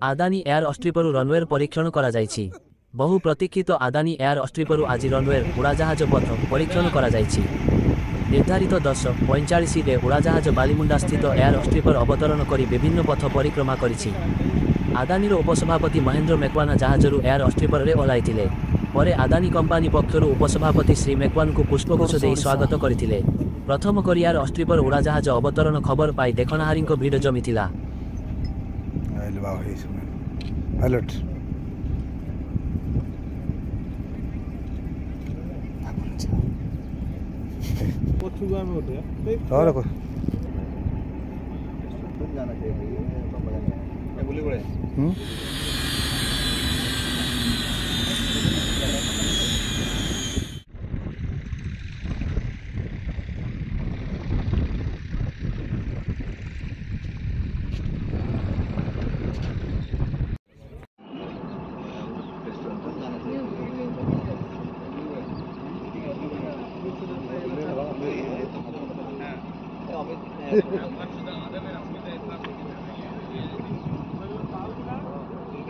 Adani air अस्ट्रिपरू रनवेर परीक्षण करा जायछि। बहु प्रतीक्षित आदानी एयर अस्ट्रिपरू आज रनवेर उड़ाजाहाज पथ परीक्षण करा जायछि। निर्धारित 10:45 उड़ाजाहाज बालीमुंडा स्थित एयर अस्ट्रिपर अवतरण कर विभिन्न पथ परिक्रमा करिछि। आदानीर उपसभापति महेंद्र मेकवाना जहाजरू एयर अस्ट्रिपर रे ओह्लाइथिले। परे आदानी कंपानी पक्षरु उपसभापति श्री मेकवान को पुष्पगुच्छ देई स्वागत करथिले। प्रथम कर एयर अस्ट्रिपर उड़ाजाहाज अवतरण खबर पाई देखणाहारी भिड़ जमिथिला। अलर्ट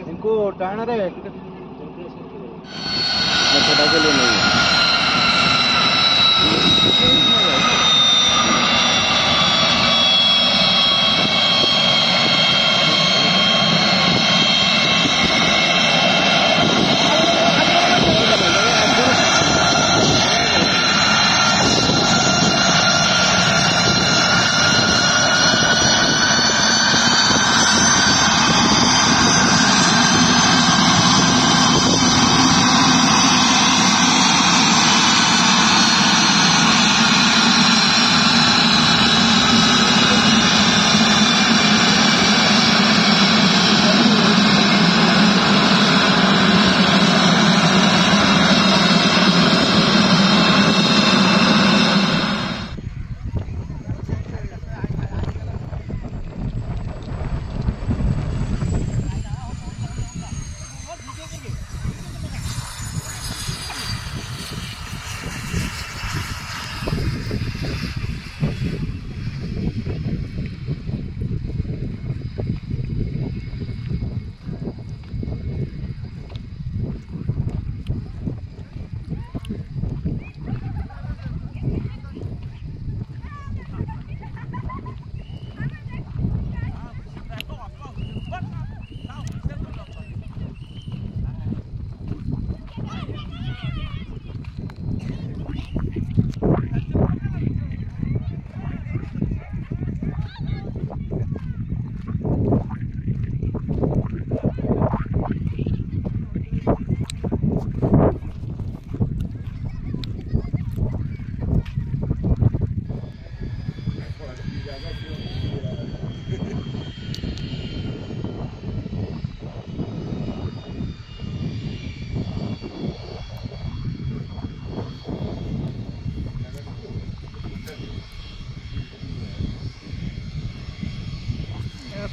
इनको टाइम रे छोटा के लिए नहीं है।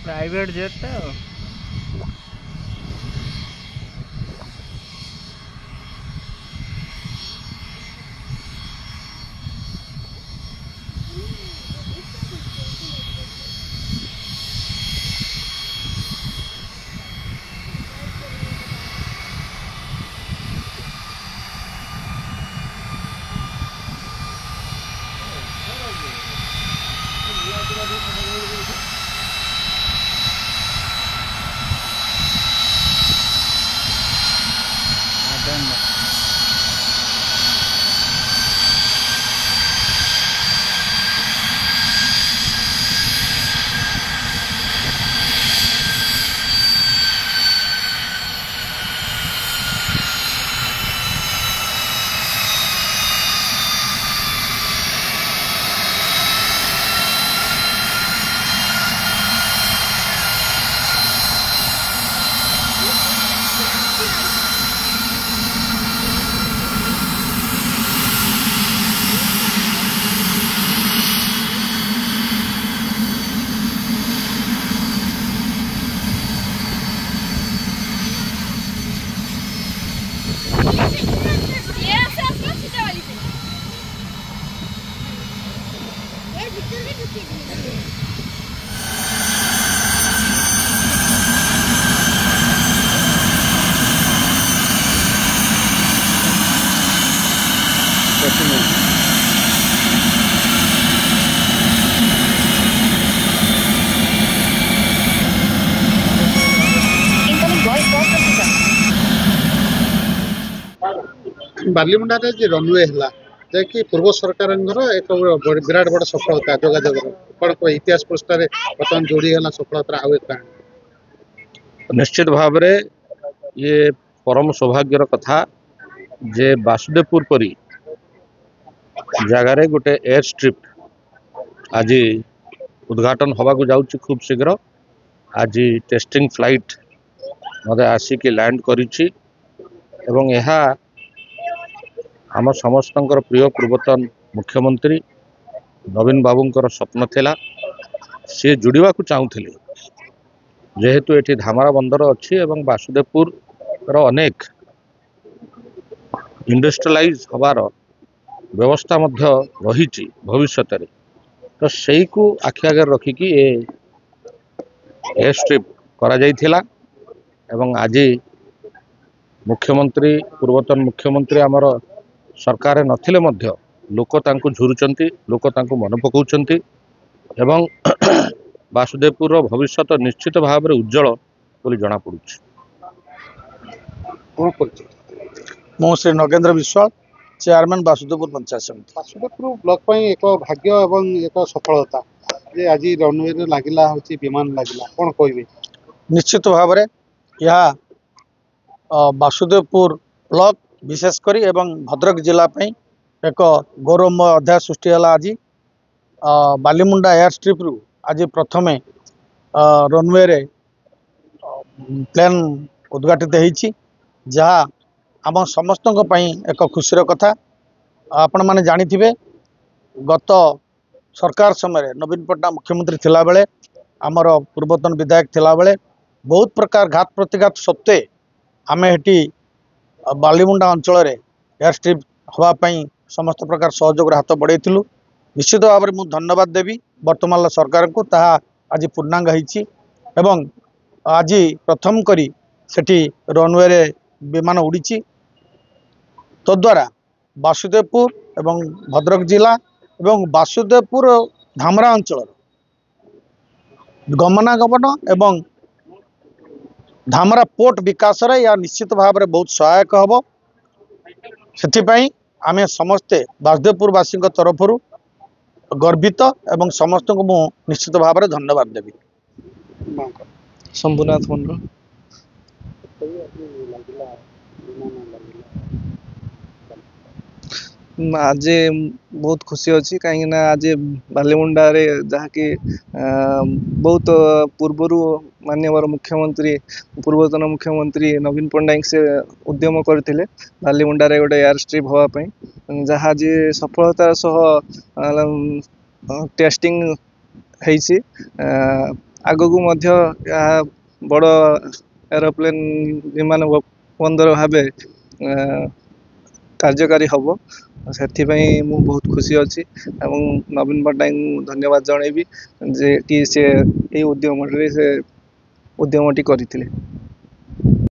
प्राइवेट जेट है। ବାଲିମୁଣ୍ଡାରେ ଯେ ରନୱେ ହେଲା ଯାହାକି ପୂର୍ବ ସରକାରଙ୍କର ଏକ ବିରାଟ ବଡ଼ ସଫଳତା ଯୋଗାଯୋଗର କ'ଣ ଇତିହାସ ପୃଷ୍ଠାରେ ବର୍ତ୍ତମାନ ଯୋଡ଼ି ହେଲା ସଫଳତାର ଆଉ ଏକ କାହାଣୀ। निश्चित भाव रे ये परम सौभाग्यर कथा जे वासुदेवपुर परी जगार गोटे एयर स्ट्रिप आज उद्घाटन हवा को जाऊँ खूब शीघ्र आज टेस्टिंग फ्लाइट मत आसिक लैंड करिछि एवं यह आम समस्त प्रिय पूर्वतन मुख्यमंत्री नवीन बाबूंकर स्वप्न थिला सी जुड़वा को चाहूले जेहेतु ये धामरा बंदर अच्छी एवं वासुदेवपुर अनेक इंडस्ट्रियलाइज हबार व्यवस्था मध्य रही भविष्य तो सही को आखि आगे रखिकी एयर स्ट्रिप करा जाइथिला एवं आज मुख्यमंत्री पूर्वतन मुख्यमंत्री आमर सरकार नथिले मध्य लोक तांको झुरुचंती लोक तांको मन पकाउचंती एवं वासुदेवपुर भविष्य निश्चित भाव में उज्जवल बोली जना पड़ुछि। मु श्री नगेंद्र विश्वाल चेयरमैन वासुदेवपुर पंचायत समिति। वासुदेवपुर ब्लॉक ପାଇଁ ଏକ ଭାଗ୍ୟ ଏବଂ ଏକ ସଫଳତା ଯେ ଆଜି ରନୱେରେ ଲାଗିଲା ହେଉଛି ବିମାନ ଲାଗିଲା କ'ଣ କହିବେ? निश्चित भाव में यह वासुदेवपुर ब्लॉक विशेषकर एवं भद्रक जिला एक गौरवमय अध्याय सृष्टि है। आज बालीमुंडा एयर स्ट्रिप रु आज प्रथमे रनवे रे प्लेन उद्घाटित होती जहाँ आम समस्त एक खुशीर कथा। आपण मैंने जानी गत सरकार समय नवीन पट्टनायक मुख्यमंत्री थिला बेले आमर पूर्वतन विधायक थिला बेले बहुत प्रकार घात प्रतिघात सत्वे आमे हेटी बालीमुंडा अंचल एयर स्ट्रिप हाँपाई समस्त प्रकार सहयोग हाथ बढ़ाई। निश्चित भाव में धन्यवाद देवी वर्तमान सरकार को ताहा आज पूर्णांग एवं आज प्रथम करी सेठी रनवे रे विमान उड़ी तद्वारा वासुदेवपुर एवं भद्रक जिला एवं वासुदेवपुर धामरा अंचल गमनागमन एवं धामरा पोर्ट विकास या निश्चित भाव में बहुत सहायक हम। से आमे समस्ते वासुदेवपुरवासी तरफ गर्वित एवं समस्त को मु निश्चित भाव में धन्यवाद देवी। शंभुनाथ मंडल आज बहुत खुशी अच्छी कहीं आज बालीमुंडा रे जहाँकि बहुत पूर्वर माननीय मुख्यमंत्री पूर्वतन मुख्यमंत्री नवीन पट्टनायक से उद्यम करते बालीमुंडा रे गोटे एयर स्ट्रिप हाँपाई जहाँ आज सफलतार सह टेस्टिंग होइछि। आगकू मध्य बड़ एरोप्लेन विमान बंदर भाव कार्यकारी हम से बहुत खुशी अच्छी एवं नवीन पट्टनायक धन्यवाद जनइबी जे कि से उद्यम से उद्यमटी करथिले।